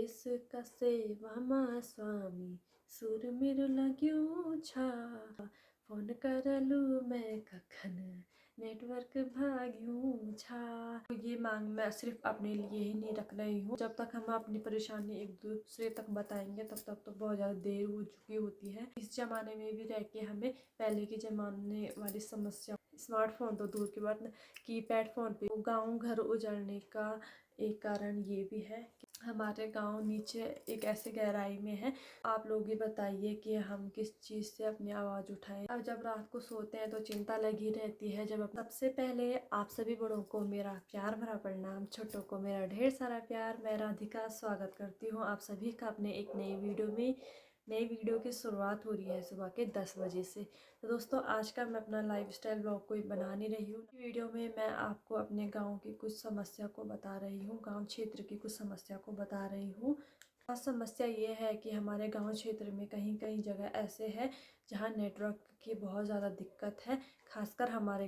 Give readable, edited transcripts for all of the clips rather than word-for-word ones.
देश का सेवा मा स्वामी सुर मेरो लाग्यो छ फोन करलु मैं कखन नेटवर्क भाग्यूं छा। तो ये मांग मैं सिर्फ अपने लिए ही नहीं रख रही हूँ। जब तक हम अपनी परेशानी एक दूसरे तक बताएंगे तब तक तो बहुत ज़्यादा देर हो चुकी होती है। इस जमाने में भी रह के हमें पहले के जमाने वाली समस्या, स्मार्टफोन तो दूर की बात, कीपैड फोन पे गाँव घर उजड़ने का एक कारण ये भी है कि हमारे गांव नीचे एक ऐसे गहराई में है। आप लोग ही बताइए कि हम किस चीज़ से अपनी आवाज़ उठाएं। अब जब रात को सोते हैं तो चिंता लगी रहती है। सबसे पहले आप सभी बड़ों को मेरा प्यार भरा प्रणाम, छोटों को मेरा ढेर सारा प्यार। मैं राधिका स्वागत करती हूँ आप सभी का अपने एक नई वीडियो में। नई वीडियो की शुरुआत हो रही है सुबह के 10 बजे से। तो दोस्तों आज का मैं अपना लाइफस्टाइल ब्लॉग कोई बना नहीं रही हूँ। वीडियो में मैं आपको अपने गांव की कुछ समस्या को बता रही हूँ, गांव क्षेत्र की कुछ समस्या को बता रही हूँ। समस्या ये है कि हमारे गांव क्षेत्र में कहीं कहीं जगह ऐसे है जहां नेटवर्क की बहुत ज़्यादा दिक्कत है। खासकर हमारे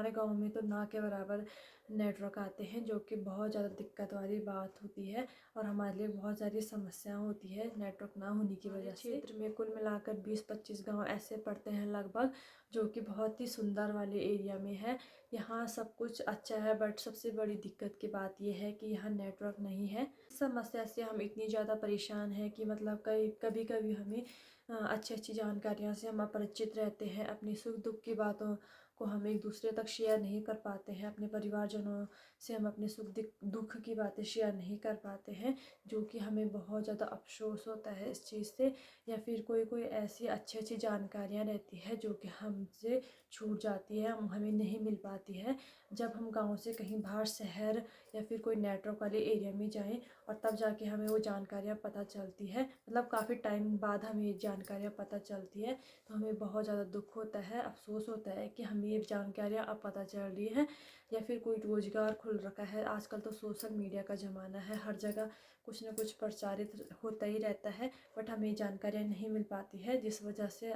गांव में तो ना के बराबर नेटवर्क आते हैं, जो कि बहुत ज़्यादा दिक्कत वाली बात होती है और हमारे लिए बहुत सारी समस्याएं होती है नेटवर्क ना होने की वजह से। क्षेत्र में कुल मिलाकर 20-25 गाँव ऐसे पड़ते हैं लगभग, जो कि बहुत ही सुंदर वाले एरिया में है। यहाँ सब कुछ अच्छा है, बट सबसे बड़ी दिक्कत की बात यह है कि यहाँ नेटवर्क नहीं है। इस समस्या से हम इतनी ज़्यादा परेशान हैं कि मतलब कभी कभी हमें अच्छी अच्छी जानकारियों से हम अपरिचित रहते हैं। अपनी सुख दुख की बातों को हम एक दूसरे तक शेयर नहीं कर पाते हैं। अपने परिवारजनों से हम अपने सुख दुख की बातें शेयर नहीं कर पाते हैं, जो कि हमें बहुत ज़्यादा अफसोस होता है इस चीज़ से। या फिर कोई ऐसी अच्छी अच्छी जानकारियाँ रहती है जो कि हमसे छूट जाती है, हमें नहीं मिल पाती है जब हम गांव से कहीं बाहर शहर या फिर कोई नेटवर्क वाले एरिया में जाएं, और तब जाके हमें वो जानकारियाँ पता चलती है। मतलब काफ़ी टाइम बाद हमें ये जानकारियाँ पता चलती है, तो हमें बहुत ज़्यादा दुख होता है, अफसोस होता है कि हमें ये जानकारियाँ अब पता चल रही है। या फिर कोई रोज़गार खुल रखा है। आजकल तो सोशल मीडिया का ज़माना है, हर जगह कुछ ना कुछ प्रचारित होता ही रहता है, बट हमें जानकारियाँ नहीं मिल पाती है, जिस वजह से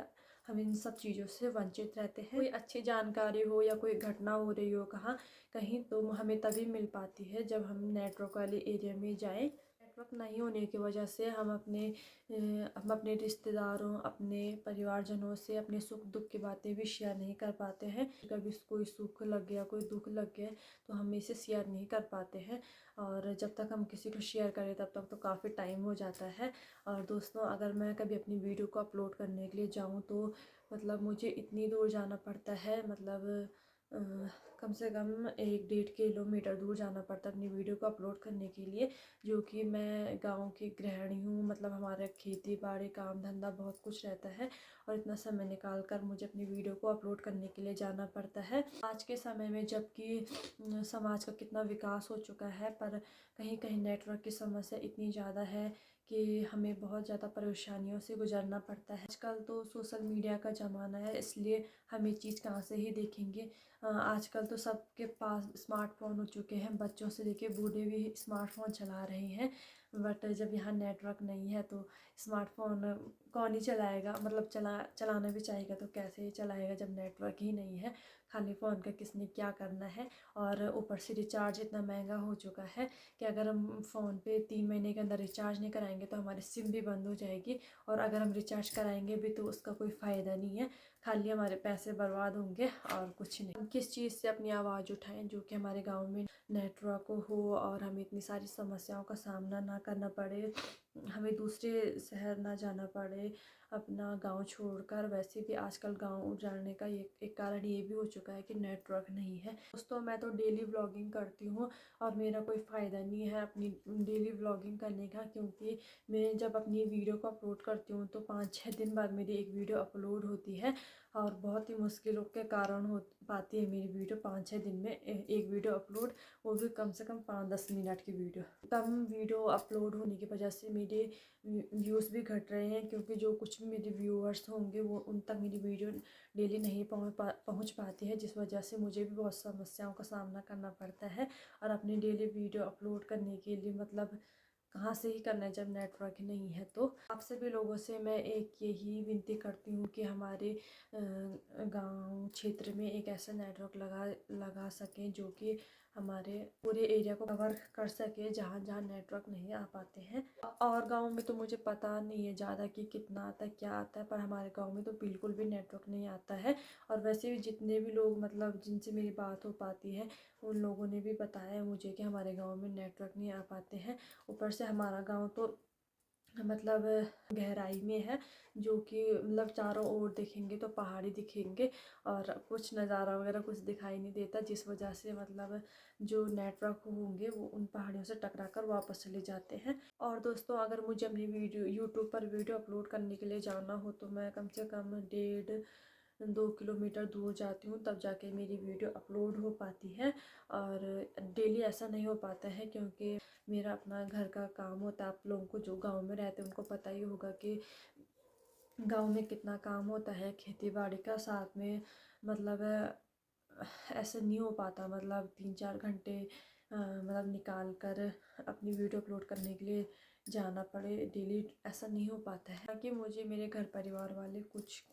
हम इन सब चीज़ों से वंचित रहते हैं। कोई अच्छी जानकारी हो या कोई घटना हो रही हो कहीं, तो हमें तभी मिल पाती है जब हम नेटवर्क वाले एरिया में जाएं। नेटवर्क नहीं होने की वजह से हम अपने रिश्तेदारों, अपने परिवारजनों से अपने सुख दुख की बातें भी शेयर नहीं कर पाते हैं। कभी कोई सुख लग गया, कोई दुख लग गया, तो हम इसे शेयर नहीं कर पाते हैं। और जब तक हम किसी को शेयर करें तब तक तो काफ़ी टाइम हो जाता है। और दोस्तों अगर मैं कभी अपनी वीडियो को अपलोड करने के लिए जाऊँ तो मतलब मुझे इतनी दूर जाना पड़ता है, मतलब कम से कम 1-1.5 किलोमीटर दूर जाना पड़ता है अपनी वीडियो को अपलोड करने के लिए। जो कि मैं गांव की गृहिणी हूँ, मतलब हमारा खेती बाड़ी काम धंधा बहुत कुछ रहता है, और इतना समय निकाल कर मुझे अपनी वीडियो को अपलोड करने के लिए जाना पड़ता है। आज के समय में जबकि समाज का कितना विकास हो चुका है, पर कहीं कहीं नेटवर्क की समस्या इतनी ज़्यादा है कि हमें बहुत ज़्यादा परेशानियों से गुजरना पड़ता है। आजकल तो सोशल मीडिया का ज़माना है, इसलिए हम ये चीज़ कहाँ से ही देखेंगे। आजकल तो सबके पास स्मार्टफोन हो चुके हैं, बच्चों से लेके बूढ़े भी स्मार्टफोन चला रहे हैं। बट जब यहाँ नेटवर्क नहीं है तो स्मार्टफोन कौन ही चलाएगा, मतलब चलाना भी चाहेगा तो कैसे ही चलाएगा जब नेटवर्क ही नहीं है। खाली फ़ोन का किसने क्या करना है। और ऊपर से रिचार्ज इतना महंगा हो चुका है कि अगर हम फ़ोन पे 3 महीने के अंदर रिचार्ज नहीं कराएंगे तो हमारी सिम भी बंद हो जाएगी, और अगर हम रिचार्ज कराएंगे भी तो उसका कोई फ़ायदा नहीं है, खाली हमारे पैसे बर्बाद होंगे और कुछ नहीं। हम किस चीज़ से अपनी आवाज़ उठाएं जो कि हमारे गांव में नेटवर्क हो और हमें इतनी सारी समस्याओं का सामना ना करना पड़े, हमें दूसरे शहर ना जाना पड़े अपना गांव छोड़कर। वैसे भी आजकल गांव उजाड़ने का एक कारण ये भी हो चुका है कि नेटवर्क नहीं है। दोस्तों मैं तो डेली व्लॉगिंग करती हूँ और मेरा कोई फ़ायदा नहीं है अपनी डेली व्लॉगिंग करने का, क्योंकि मैं जब अपनी वीडियो को अपलोड करती हूँ तो 5-6 दिन बाद मेरी एक वीडियो अपलोड होती है, और बहुत ही मुश्किलों के कारण हो पाती है मेरी वीडियो 5-6 दिन में एक वीडियो अपलोड, वो भी कम से कम 5-10 मिनट की वीडियो। कम वीडियो अपलोड होने की वजह से मेरे व्यूज़ भी घट रहे हैं, क्योंकि जो कुछ भी मेरे व्यूअर्स होंगे वो उन तक मेरी वीडियो डेली नहीं पहुंच पाती है, जिस वजह से मुझे भी बहुत समस्याओं का सामना करना पड़ता है। और अपनी डेली वीडियो अपलोड करने के लिए मतलब कहाँ से ही करना है जब नेटवर्क नहीं है। तो आप सभी लोगों से मैं एक यही विनती करती हूँ कि हमारे गांव क्षेत्र में एक ऐसा नेटवर्क लगा सकें जो कि हमारे पूरे एरिया को कवर कर सके जहाँ जहाँ नेटवर्क नहीं आ पाते हैं। और गांव में तो मुझे पता नहीं है ज़्यादा कि कितना आता है क्या आता है, पर हमारे गांव में तो बिल्कुल भी नेटवर्क नहीं आता है। और वैसे भी जितने भी लोग मतलब जिनसे मेरी बात हो पाती है उन लोगों ने भी बताया मुझे कि हमारे गांव में नेटवर्क नहीं आ पाते हैं। ऊपर से हमारा गांव तो मतलब गहराई में है, जो कि मतलब चारों ओर देखेंगे तो पहाड़ी दिखेंगे और कुछ नज़ारा वगैरह कुछ दिखाई नहीं देता, जिस वजह से मतलब जो नेटवर्क होंगे वो उन पहाड़ियों से टकरा कर वापस चले जाते हैं। और दोस्तों, अगर मुझे अपनी वीडियो यूट्यूब पर वीडियो अपलोड करने के लिए जाना हो तो मैं कम से कम 1.5-2 किलोमीटर दूर जाती हूँ, तब जाके मेरी वीडियो अपलोड हो पाती है। और डेली ऐसा नहीं हो पाता है क्योंकि मेरा अपना घर का काम होता है। आप लोगों को जो गांव में रहते हैं उनको पता ही होगा कि गांव में कितना काम होता है खेती बाड़ी का। साथ में मतलब ऐसे नहीं हो पाता, मतलब 3-4 घंटे मतलब निकाल कर अपनी वीडियो अपलोड करने के लिए जाना पड़े डेली, ऐसा नहीं हो पाता है। कि मुझे मेरे घर परिवार वाले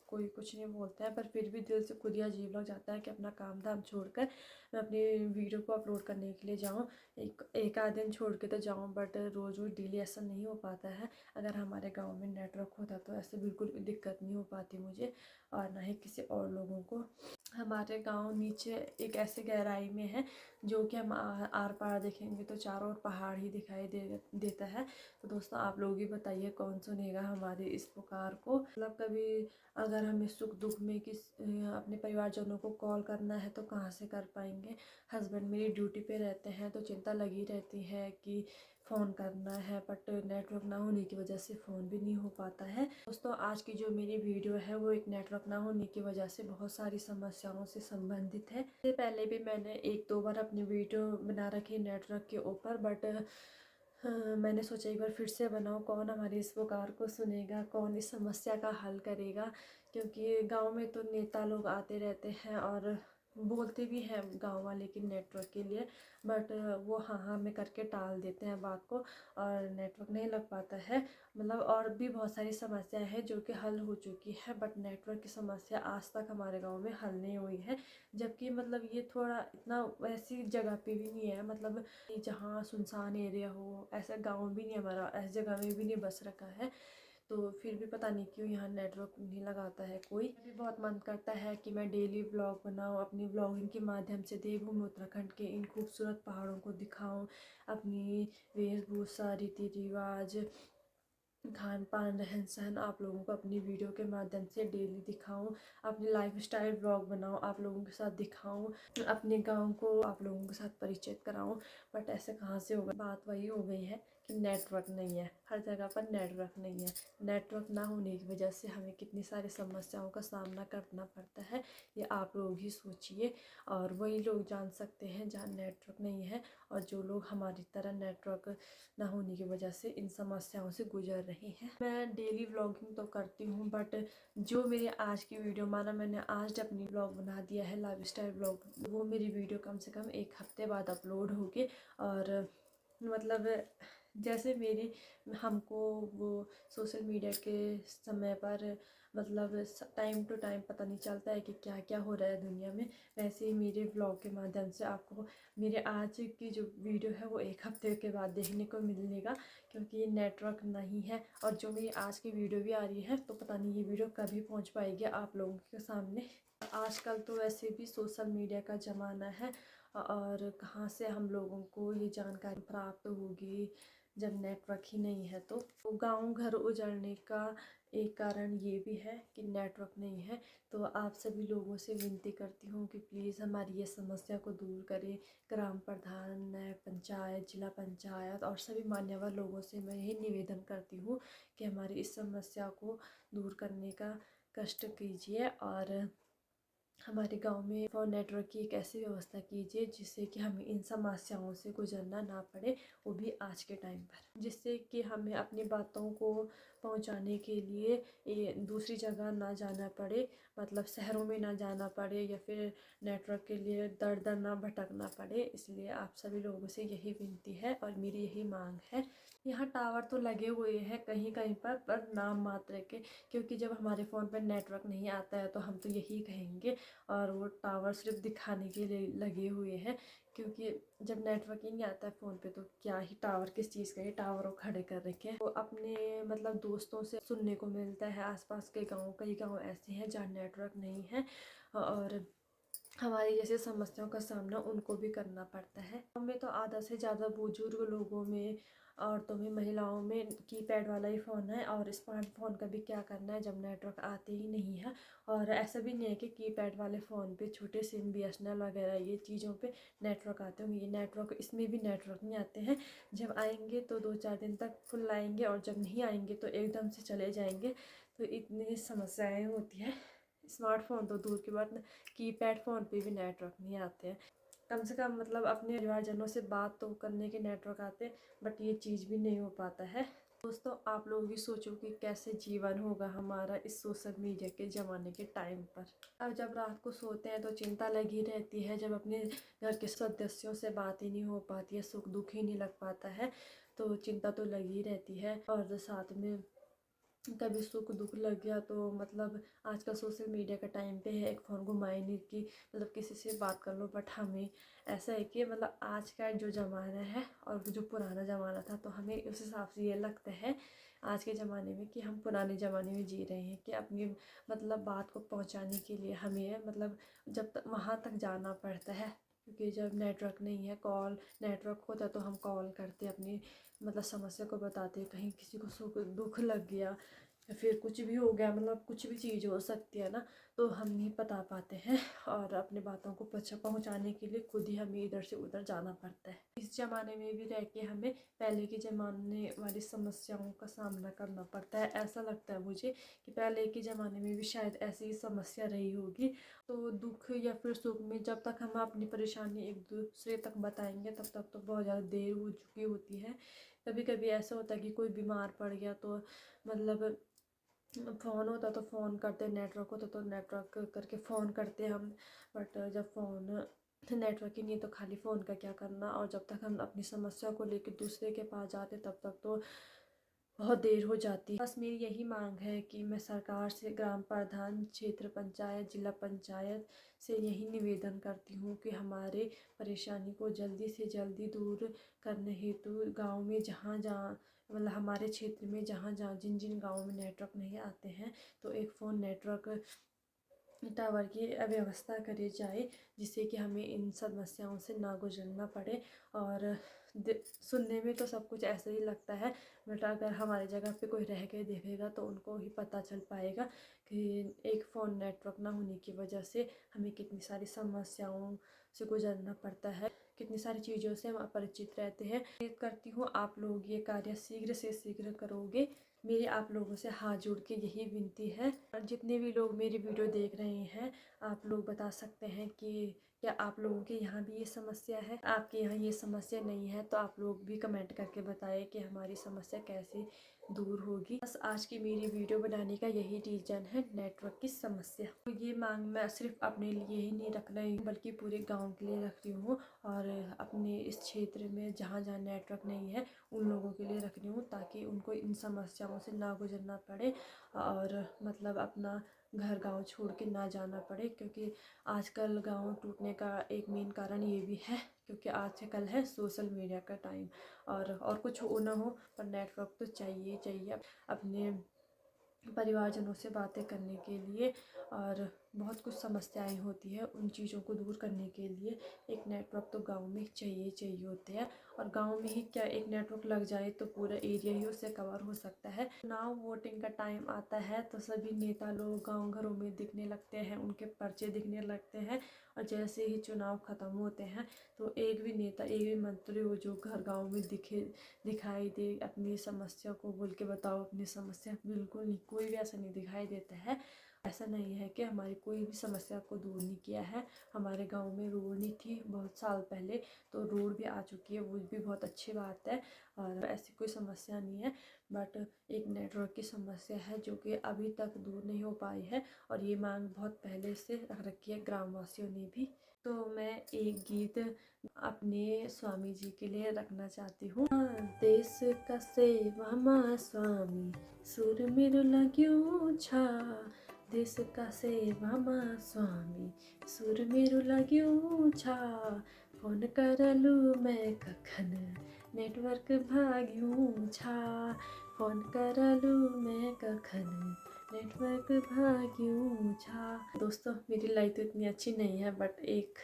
कोई कुछ नहीं बोलते हैं, पर फिर भी दिल से खुद ही अजीब लग जाता है कि अपना काम धाम छोड़कर मैं अपनी वीडियो को अपलोड करने के लिए जाऊँ। एक आध दिन छोड़ के तो जाऊँ, बट रोज़ रोज़ डेली ऐसा नहीं हो पाता है। अगर हमारे गाँव में नेटवर्क होता तो ऐसे बिल्कुल भी दिक्कत नहीं हो पाती मुझे, और ना ही किसी और लोगों को। हमारे गांव नीचे एक ऐसे गहराई में है जो कि हम आर पार देखेंगे तो चारों ओर पहाड़ ही दिखाई देता है। तो दोस्तों, आप लोग ही बताइए कौन सुनेगा हमारे इस पुकार को। मतलब कभी अगर हमें सुख दुख में अपने परिवारजनों को कॉल करना है तो कहाँ से कर पाएंगे। हस्बैंड मेरी ड्यूटी पे रहते हैं तो चिंता लगी रहती है कि फ़ोन करना है, बट नेटवर्क ना होने की वजह से फ़ोन भी नहीं हो पाता है। दोस्तों, आज की जो मेरी वीडियो है वो एक नेटवर्क ना होने की वजह से बहुत सारी समस्याओं से संबंधित है। इससे पहले भी मैंने 1-2 बार अपनी वीडियो बना रखी नेटवर्क के ऊपर, बट मैंने सोचा एक बार फिर से बनाऊँ। कौन हमारी इस पुकार को सुनेगा, कौन इस समस्या का हल करेगा। क्योंकि गांव में तो नेता लोग आते रहते हैं और बोलते भी हैं गांव वाले की नेटवर्क के लिए, बट वो हाँ में करके टाल देते हैं बात को और नेटवर्क नहीं लग पाता है। मतलब और भी बहुत सारी समस्याएं हैं जो कि हल हो चुकी है, बट नेटवर्क की समस्या आज तक हमारे गांव में हल नहीं हुई है। जबकि मतलब ये थोड़ा इतना वैसी जगह पे भी नहीं है, मतलब जहाँ सुनसान एरिया हो, ऐसा गांव भी नहीं हमारा, ऐसी जगह में भी नहीं बस रखा है। तो फिर भी पता नहीं क्यों यहाँ नेटवर्क नहीं लगाता है कोई। भी बहुत मन करता है कि मैं डेली व्लॉग बनाऊँ, अपनी व्लॉगिंग के माध्यम से देवभूमि उत्तराखंड के इन खूबसूरत पहाड़ों को दिखाऊँ, अपनी वेशभूषा, रीति रिवाज, खान पान, रहन सहन आप लोगों को अपनी वीडियो के माध्यम से डेली दिखाऊं, अपनी लाइफ स्टाइल ब्लॉग बनाऊं, आप लोगों के साथ दिखाऊं, अपने गांव को आप लोगों के साथ परिचित कराऊं। बट ऐसे कहाँ से होगा। बात वही हो गई है कि नेटवर्क नहीं है, हर जगह पर नेटवर्क नहीं है। नेटवर्क ना होने की वजह से हमें कितनी सारी समस्याओं का सामना करना पड़ता है, ये आप लोग ही सोचिए। और वही लोग जान सकते हैं जहाँ नेटवर्क नहीं है, और जो लोग हमारी तरह नेटवर्क ना होने की वजह से इन समस्याओं से गुजर रहे हैं। मैं डेली व्लॉगिंग तो करती हूँ, बट जो मेरी आज की वीडियो, माना मैंने आज अपनी व्लॉग बना दिया है लाइफ स्टाइल व्लॉग, वो मेरी वीडियो कम से कम 1 हफ्ते बाद अपलोड होगी। और मतलब जैसे मेरी हमको वो सोशल मीडिया के समय पर मतलब टाइम टू टाइम पता नहीं चलता है कि क्या क्या हो रहा है दुनिया में, वैसे ही मेरे ब्लॉग के माध्यम से आपको मेरे आज की जो वीडियो है वो 1 हफ्ते के बाद देखने को मिलेगा, क्योंकि ये नेटवर्क नहीं है। और जो मेरी आज की वीडियो भी आ रही है तो पता नहीं ये वीडियो कभी पहुंच पाएगी आप लोगों के सामने। आजकल तो वैसे भी सोशल मीडिया का ज़माना है, और कहाँ से हम लोगों को ये जानकारी प्राप्त होगी जब नेटवर्क ही नहीं है। तो गांव घर उजड़ने का एक कारण ये भी है कि नेटवर्क नहीं है। तो आप सभी लोगों से विनती करती हूँ कि प्लीज़ हमारी ये समस्या को दूर करें। ग्राम प्रधान, नायब पंचायत, जिला पंचायत और सभी मान्यवर लोगों से मैं यही निवेदन करती हूँ कि हमारी इस समस्या को दूर करने का कष्ट कीजिए, और हमारे गांव में फ़ोन नेटवर्क की एक ऐसी व्यवस्था कीजिए जिससे कि हमें इन समस्याओं से गुजरना ना पड़े, वो भी आज के टाइम पर, जिससे कि हमें अपनी बातों को पहुंचाने के लिए ये दूसरी जगह ना जाना पड़े, मतलब शहरों में ना जाना पड़े, या फिर नेटवर्क के लिए दर दर ना भटकना पड़े। इसलिए आप सभी लोगों से यही विनती है और मेरी यही मांग है। यहाँ टावर तो लगे हुए हैं कहीं कहीं पर नाम मात्र के, क्योंकि जब हमारे फ़ोन पर नेटवर्क नहीं आता है तो हम तो यही कहेंगे। और वो टावर सिर्फ दिखाने के लिए लगे हुए हैं, क्योंकि जब नेटवर्क ही नहीं आता है फ़ोन पे तो क्या ही टावर किस चीज़ का ही टावर वो खड़े कर रखे हैं। तो अपने मतलब दोस्तों से सुनने को मिलता है आसपास के गाँव, कई गाँव ऐसे हैं जहाँ नेटवर्क नहीं है और हमारी जैसे समस्याओं का सामना उनको भी करना पड़ता है। हमें तो आधा से ज़्यादा बुजुर्ग लोगों में, औरतों में, महिलाओं में कीपैड वाला ही फ़ोन है। और स्मार्टफोन का भी क्या करना है जब नेटवर्क आते ही नहीं है। और ऐसा भी नहीं है कि कीपैड वाले फ़ोन पे छोटे सिम BSNL वगैरह ये चीज़ों पे नेटवर्क आते होंगे, ये नेटवर्क इसमें भी नेटवर्क नहीं आते हैं। जब आएंगे तो 2-4 दिन तक फुल आएंगे और जब नहीं आएंगे तो एकदम से चले जाएंगे। तो इतनी समस्याएं होती हैं। स्मार्टफोन तो दूर की बात, कीपैड फ़ोन पे भी नेटवर्क नहीं आते हैं। कम से कम मतलब अपने परिवारजनों से बात तो करने के नेटवर्क आते हैं, बट ये चीज़ भी नहीं हो पाता है। दोस्तों, आप लोग भी सोचो कि कैसे जीवन होगा हमारा इस सोशल मीडिया के ज़माने के टाइम पर। अब जब रात को सोते हैं तो चिंता लगी रहती है, जब अपने घर के सदस्यों से बात ही नहीं हो पाती है, सुख दुख ही नहीं लग पाता है, तो चिंता तो लगी रहती है। और साथ में कभी सुख दुख लग गया तो मतलब आजकल सोशल मीडिया का टाइम पे है, एक फ़ोन घुमाए नहीं कि मतलब किसी से बात कर लो। बट हमें ऐसा है कि मतलब आज का जो ज़माना है और जो पुराना ज़माना था, तो हमें उस हिसाब से ये लगता है आज के ज़माने में कि हम पुराने ज़माने में जी रहे हैं, कि अपनी मतलब बात को पहुंचाने के लिए हमें मतलब जब तक वहाँ तक जाना पड़ता है, क्योंकि जब नेटवर्क नहीं है, कॉल नेटवर्क होता तो हम कॉल करते अपनी मतलब समस्या को बताते, कहीं किसी को सुख दुख लग गया या फिर कुछ भी हो गया, मतलब कुछ भी चीज़ हो सकती है ना, तो हम नहीं बता पाते हैं। और अपने बातों को पहुंचाने के लिए खुद ही हमें इधर से उधर जाना पड़ता है। इस ज़माने में भी रह के हमें पहले के ज़माने वाली समस्याओं का सामना करना पड़ता है। ऐसा लगता है मुझे कि पहले के ज़माने में भी शायद ऐसी ही समस्या रही होगी। तो दुख या फिर सुख में जब तक हम अपनी परेशानी एक दूसरे तक बताएंगे तब तक तो बहुत ज़्यादा देर हो चुकी होती है। कभी कभी ऐसा होता है कि कोई बीमार पड़ गया तो मतलब फ़ोन होता तो फ़ोन करते, नेटवर्क होता तो नेटवर्क करके फ़ोन करते हम। बट जब फ़ोन नेटवर्क ही नहीं तो खाली फ़ोन का क्या करना। और जब तक हम अपनी समस्या को लेकर दूसरे के पास जाते तब तक तो बहुत देर हो जाती है। बस मेरी यही मांग है कि मैं सरकार से, ग्राम प्रधान, क्षेत्र पंचायत, जिला पंचायत से यही निवेदन करती हूँ कि हमारे परेशानी को जल्दी से जल्दी दूर करने हेतु गांव में जहाँ जहाँ मतलब हमारे क्षेत्र में जहाँ जहाँ जिन जिन गाँवों में नेटवर्क नहीं आते हैं, तो एक फ़ोन नेटवर्क टावर की व्यवस्था करी जाए, जिससे कि हमें इन समस्याओं से ना गुजरना पड़े। और सुनने में तो सब कुछ ऐसा ही लगता है, बट अगर हमारी जगह पे कोई रह के देखेगा तो उनको ही पता चल पाएगा कि एक फ़ोन नेटवर्क ना होने की वजह से हमें कितनी सारी समस्याओं से गुजरना पड़ता है, कितनी सारी चीज़ों से हम अपरिचित रहते हैं। उम्मीद करती हूँ आप लोग ये कार्य शीघ्र से शीघ्र करोगे। मेरी आप लोगों से हाथ जोड़ के यही विनती है। और जितने भी लोग मेरी वीडियो देख रहे हैं, आप लोग बता सकते हैं कि क्या आप लोगों के यहाँ भी ये समस्या है। आपके यहाँ ये समस्या नहीं है तो आप लोग भी कमेंट करके बताएं कि हमारी समस्या कैसे दूर होगी। बस आज की मेरी वीडियो बनाने का यही रीज़न है, नेटवर्क की समस्या। तो ये मांग मैं सिर्फ अपने लिए ही नहीं रख रही हूँ, बल्कि पूरे गाँव के लिए रख रही हूँ। और अपने इस क्षेत्र में जहाँ जहाँ नेटवर्क नहीं है उन लोगों के लिए रख रही हूँ, ताकि उनको इन समस्याओं से ना गुजरना पड़े और मतलब अपना घर गांव छोड़ के ना जाना पड़े। क्योंकि आजकल गांव टूटने का एक मेन कारण ये भी है, क्योंकि आजकल है सोशल मीडिया का टाइम। और कुछ हो ना हो पर नेटवर्क तो चाहिए चाहिए अपने परिवारजनों से बातें करने के लिए। और बहुत कुछ समस्याएं होती है, उन चीज़ों को दूर करने के लिए एक नेटवर्क तो गांव में चाहिए चाहिए होते हैं। और गांव में ही क्या, एक नेटवर्क लग जाए तो पूरा एरिया ही उससे कवर हो सकता है। चुनाव वोटिंग का टाइम आता है तो सभी नेता लोग गांव घरों में दिखने लगते हैं, उनके पर्चे दिखने लगते हैं। और जैसे ही चुनाव ख़त्म होते हैं तो एक भी नेता, एक भी मंत्री हो जो घर गाँव में दिखाई दे अपनी समस्या को बोल के बताओ अपनी समस्या, बिल्कुल नहीं, कोई भी ऐसा नहीं दिखाई देता है। ऐसा नहीं है कि हमारी कोई भी समस्या को दूर नहीं किया है। हमारे गांव में रोड नहीं थी बहुत साल पहले, तो रोड भी आ चुकी है, वो भी बहुत अच्छी बात है। और ऐसी कोई समस्या नहीं है, बट एक नेटवर्क की समस्या है जो कि अभी तक दूर नहीं हो पाई है। और ये मांग बहुत पहले से रख रखी है ग्रामवासियों ने भी। तो मैं एक गीत अपने स्वामी जी के लिए रखना चाहती हूँ। देश का सेवा माँ स्वामी सुर मेरु लग्यो छा, देश का सेवा माँ स्वामी सुर मेरु लग्यो छा, फोन करलु मैं कखन नेटवर्क भाग्यूं छा, फोन करलु मैं कखन नेटवर्क भाग्यूं छा। दोस्तों मेरी लाइफ तो इतनी अच्छी नहीं है, बट एक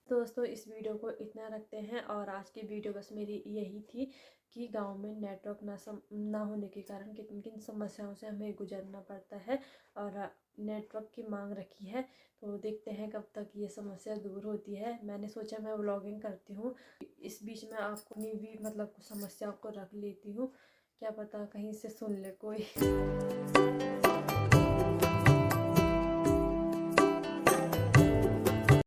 दोस्तों इस वीडियो को इतना रखते हैं। और आज की वीडियो बस मेरी यही थी कि गांव में नेटवर्क ना होने के कारण किन किन समस्याओं से हमें गुजरना पड़ता है और नेटवर्क की मांग रखी है। तो देखते हैं कब तक ये समस्या दूर होती है। मैंने सोचा मैं व्लॉगिंग करती हूँ, इस बीच में आपको भी मतलब कुछ समस्याओं को रख लेती हूँ, क्या पता कहीं से सुन ले कोई।